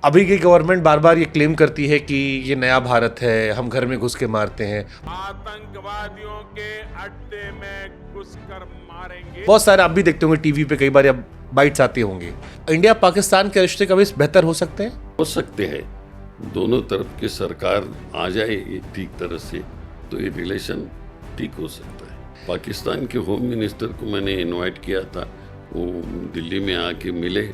अभी की गवर्नमेंट बार बार ये क्लेम करती है कि ये नया भारत है, हम घर में घुस के मारते हैं, आतंकवादियों के अड्डे में घुसकर मारेंगे। बहुत सारे आप भी देखते होंगे टीवी पे, कई बार अब बाइट्स आती होंगी। इंडिया पाकिस्तान के रिश्ते कभी बेहतर हो सकते हैं? हो सकते हैं, दोनों तरफ की सरकार आ जाए एक ठीक तरह से तो ये रिलेशन ठीक हो सकता है। पाकिस्तान के होम मिनिस्टर को मैंने इनवाइट किया था, वो दिल्ली में आके मिले।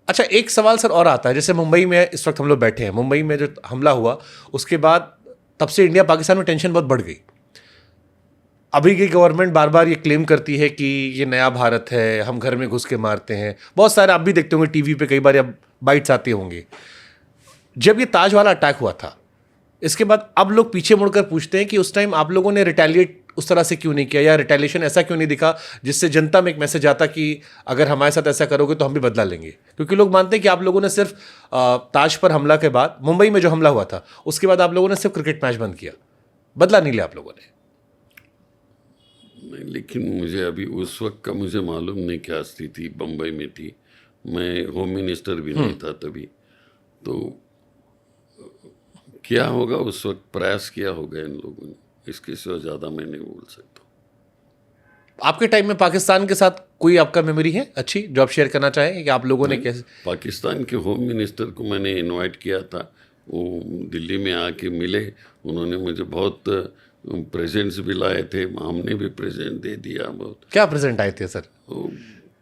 अच्छा, एक सवाल सर और आता है, जैसे मुंबई में इस वक्त हम लोग बैठे हैं, मुंबई में जो हमला हुआ उसके बाद तब से इंडिया पाकिस्तान में टेंशन बहुत बढ़ गई। अभी की गवर्नमेंट बार बार ये क्लेम करती है कि ये नया भारत है, हम घर में घुस के मारते हैं, बहुत सारे आप भी देखते होंगे टीवी पे, कई बार अब बाइट्स आती होंगी। जब ये ताज वाला अटैक हुआ था, इसके बाद अब लोग पीछे मुड़कर पूछते हैं कि उस टाइम आप लोगों ने रिटेलिएट उस तरह से क्यों नहीं किया, या रिटेलिएशन ऐसा क्यों नहीं दिखा जिससे जनता में एक मैसेज आता कि अगर हमारे साथ ऐसा करोगे तो हम भी बदला लेंगे। क्योंकि लोग मानते हैं कि आप लोगों ने सिर्फ ताज पर हमला के बाद, मुंबई में जो हमला हुआ था उसके बाद आप लोगों ने सिर्फ क्रिकेट मैच बंद किया, बदला नहीं लिया आप लोगों ने। नहीं, लेकिन मुझे अभी उस वक्त का मुझे मालूम नहीं क्या स्थिति बम्बई में थी, मैं होम मिनिस्टर भी नहीं था तभी। तो क्या होगा उस वक्त, प्रयास किया होगा इन लोगों ने, इसके सिवा ज़्यादा मैं नहीं बोल सकता। आपके टाइम में पाकिस्तान के साथ कोई आपका मेमोरी है अच्छी जो आप शेयर करना चाहें कि आप लोगों ने कैसे? पाकिस्तान के होम मिनिस्टर को मैंने इनवाइट किया था, वो दिल्ली में आके मिले, उन्होंने मुझे बहुत प्रेजेंट्स भी लाए थे, हमने भी प्रेजेंट दे दिया बहुत। क्या प्रेजेंट आए थे सर? वो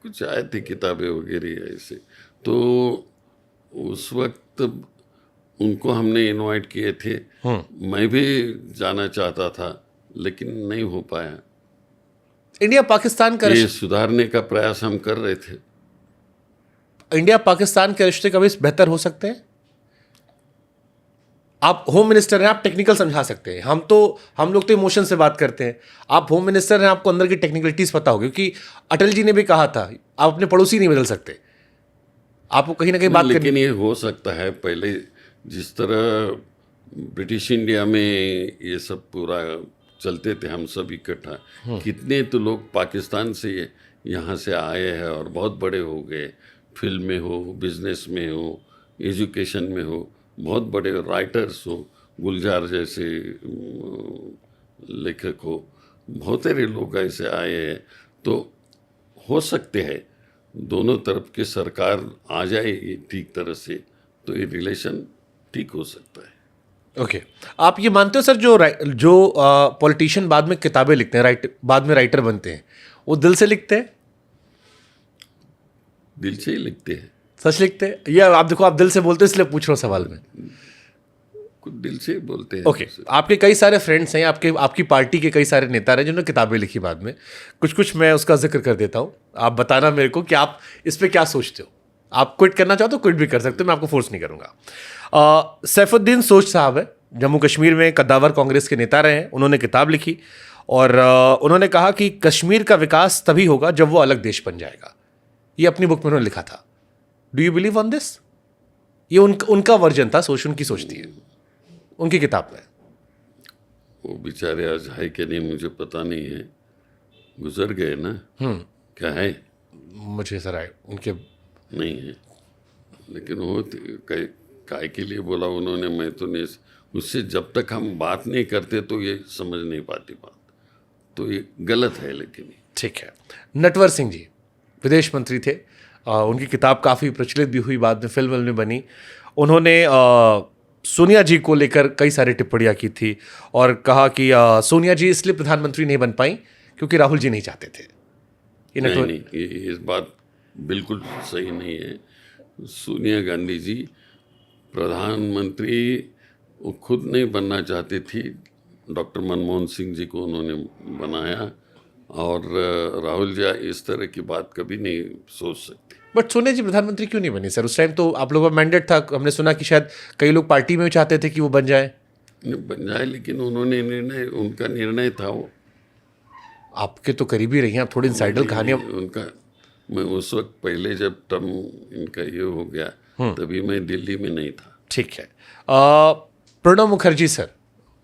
कुछ आए थे, किताबें वगैरह ऐसे। तो उस वक्त उनको हमने इनवाइट किए थे, मैं भी जाना चाहता था लेकिन नहीं हो पाया। इंडिया पाकिस्तान का ये सुधारने का प्रयास हम कर रहे थे। इंडिया पाकिस्तान के रिश्ते कभी बेहतर हो सकते हैं? आप होम मिनिस्टर हैं, आप टेक्निकल समझा सकते हैं, हम लोग तो इमोशन से बात करते हैं। आप होम मिनिस्टर हैं, आपको अंदर की टेक्निकलिटीज पता होगी, क्योंकि अटल जी ने भी कहा था आप अपने पड़ोसी नहीं बदल सकते, आपको कहीं ना कहीं बात करनी। लेकिन ये हो सकता है, पहले जिस तरह ब्रिटिश इंडिया में ये सब पूरा चलते थे, हम सब इकट्ठा, कितने तो लोग पाकिस्तान से यहाँ से आए हैं और बहुत बड़े हो गए, फिल्म में हो, बिजनेस में हो, एजुकेशन में हो, बहुत बड़े राइटर्स हो, गुलजार जैसे लेखक हो, बहुत सारे लोग ऐसे आए हैं। तो हो सकते हैं, दोनों तरफ की सरकार आ जाए ठीक तरह से तो ये रिलेशन ठीक हो सकता है। ओके, आप ये मानते हो सर जो पॉलिटिशियन बाद में किताबें लिखते हैं, बाद में राइटर बनते हैं, वो दिल से लिखते हैं? दिल से ही लिखते हैं। सच लिखते हैं? या आप देखो, आप दिल से बोलते हो इसलिए पूछ रहा हूँ सवाल में। कुछ दिल से ही बोलते हैं। ओके, आपके कई सारे फ्रेंड्स हैं, आपकी पार्टी के कई सारे नेता रहे जिन्होंने किताबें लिखी बाद में, कुछ मैं उसका जिक्र कर देता हूँ, आप बताना मेरे को कि आप इस पर क्या सोचते हो। आप क्विट करना चाहो तो क्विट भी कर सकते हो, मैं आपको फोर्स नहीं करूँगा। सैफुद्दीन सोच साहब है, जम्मू कश्मीर में कद्दावर कांग्रेस के नेता रहे हैं, उन्होंने किताब लिखी और उन्होंने कहा कि कश्मीर का विकास तभी होगा जब वो अलग देश बन जाएगा। ये अपनी बुक में उन्होंने लिखा था। Do you believe on this? ये उनका वर्जन था, उनकी सोच थी उनकी किताब में। वो बेचारे आज है कि नहीं मुझे पता नहीं है, गुजर गए ना। क्या है? मुझे सर आए उनके नहीं है, लेकिन वो काय के लिए बोला उन्होंने, मैं तो नहीं, उससे जब तक हम बात नहीं करते तो ये समझ नहीं पाती बात, तो ये गलत है। लेकिन ठीक है। नटवर सिंह जी विदेश मंत्री थे, उनकी किताब काफ़ी प्रचलित भी हुई, बाद में फिल्म में बनी। उन्होंने सोनिया जी को लेकर कई सारी टिप्पणियाँ की थी और कहा कि सोनिया जी इसलिए प्रधानमंत्री नहीं बन पाई क्योंकि राहुल जी नहीं चाहते थे। नहीं, इस बात बिल्कुल सही नहीं है। सोनिया गांधी जी प्रधानमंत्री वो खुद नहीं बनना चाहती थी, डॉक्टर मनमोहन सिंह जी को उन्होंने बनाया, और राहुल जी इस तरह की बात कभी नहीं सोच सकते। बट सोनिया जी प्रधानमंत्री क्यों नहीं बनी सर? उस टाइम तो आप लोगों का मैंडेट था, हमने सुना कि शायद कई लोग पार्टी में भी चाहते थे कि वो बन जाए। लेकिन उन्होंने उनका निर्णय था वो। आपके तो करीबी रही हैं आप, थोड़ी इनसाइडर कहानियाँ उनका। मैं उस वक्त पहले जब टर्म इनका ये हो गया तभी मैं दिल्ली में नहीं था। ठीक है। प्रणब मुखर्जी सर,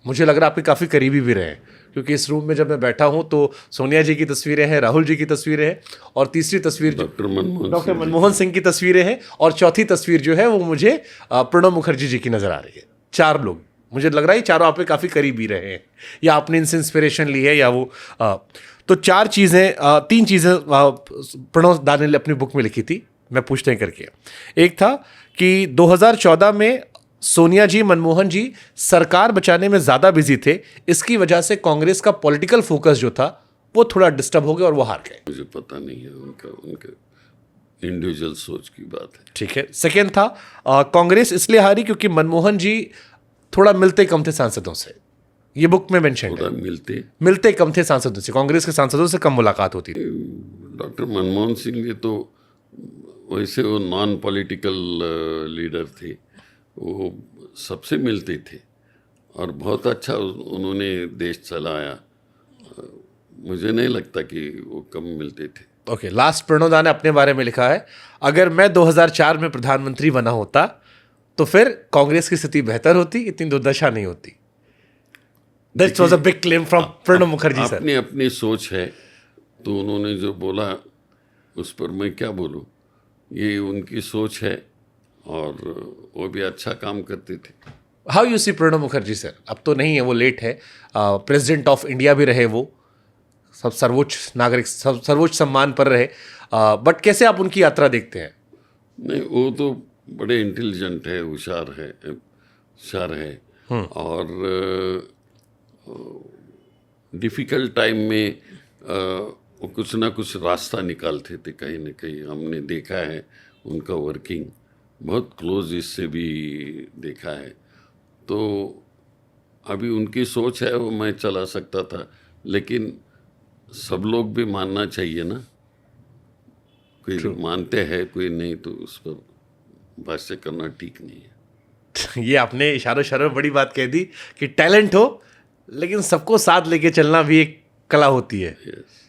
मुझे लग रहा है आपके काफ़ी करीबी भी रहे हैं। क्योंकि इस रूम में जब मैं बैठा हूं तो सोनिया जी की तस्वीरें हैं, राहुल जी की तस्वीरें हैं, और तीसरी तस्वीर जो डॉक्टर मनमोहन सिंह की तस्वीरें हैं, और चौथी तस्वीर जो है वो मुझे प्रणब मुखर्जी जी की नज़र आ रही है। 4 लोग, मुझे लग रहा है चारों आप पे काफ़ी करीब ही रहे हैं, या आपने इनसे इंस्पिरेशन ली है, या वो तो 3 चीज़ें प्रणव दा ने अपनी बुक में लिखी थी, मैं पूछते हैं करके। एक था कि 2014 में सोनिया जी, मनमोहन जी सरकार बचाने में ज़्यादा बिजी थे, इसकी वजह से कांग्रेस का पॉलिटिकल फोकस जो था वो थोड़ा डिस्टर्ब हो गया और वो हार गए। मुझे पता नहीं है, उनका इंडिविजुअल सोच की बात है। ठीक है। सेकेंड था कांग्रेस इसलिए हारी क्योंकि मनमोहन जी थोड़ा मिलते कम थे सांसदों से, ये बुक में मेंशन थोड़ा है, मिलते कम थे सांसदों से, कांग्रेस के सांसदों से कम मुलाकात होती थी। डॉक्टर मनमोहन सिंह जी तो वैसे वो नॉन पॉलिटिकल लीडर थे, वो सबसे मिलते थे और बहुत अच्छा उन्होंने देश चलाया। मुझे नहीं लगता कि वो कम मिलते थे। ओके, लास्ट प्रणव दा ने अपने बारे में लिखा है, अगर मैं 2004 में प्रधानमंत्री बना होता तो फिर कांग्रेस की स्थिति बेहतर होती, इतनी दुर्दशा नहीं होती। That was a big claim from Pranab Mukherjee sir. अपनी अपनी सोच है, तो उन्होंने जो बोला उस पर मैं क्या बोलूं, ये उनकी सोच है और वो भी अच्छा काम करते थे। How you see Pranab Mukherjee sir? अब तो नहीं है, वो लेट है, प्रेसिडेंट ऑफ इंडिया भी रहे वो, सब सर्वोच्च नागरिक, सर्वोच्च सम्मान पर रहे, बट कैसे आप उनकी यात्रा देखते हैं? नहीं, वो तो बड़े इंटेलिजेंट है, होशियार है और डिफ़िकल्ट टाइम में वो कुछ ना कुछ रास्ता निकालते थे, कहीं ना कहीं हमने देखा है उनका वर्किंग, बहुत क्लोज इससे भी देखा है। तो अभी उनकी सोच है, वो मैं चला सकता था, लेकिन सब लोग भी मानना चाहिए ना, कोई मानते हैं कोई नहीं, तो उस पर भाष्य करना ठीक नहीं है। ये आपने इशारों में बड़ी बात कह दी कि टैलेंट हो लेकिन सबको साथ लेके चलना भी एक कला होती है। Yes.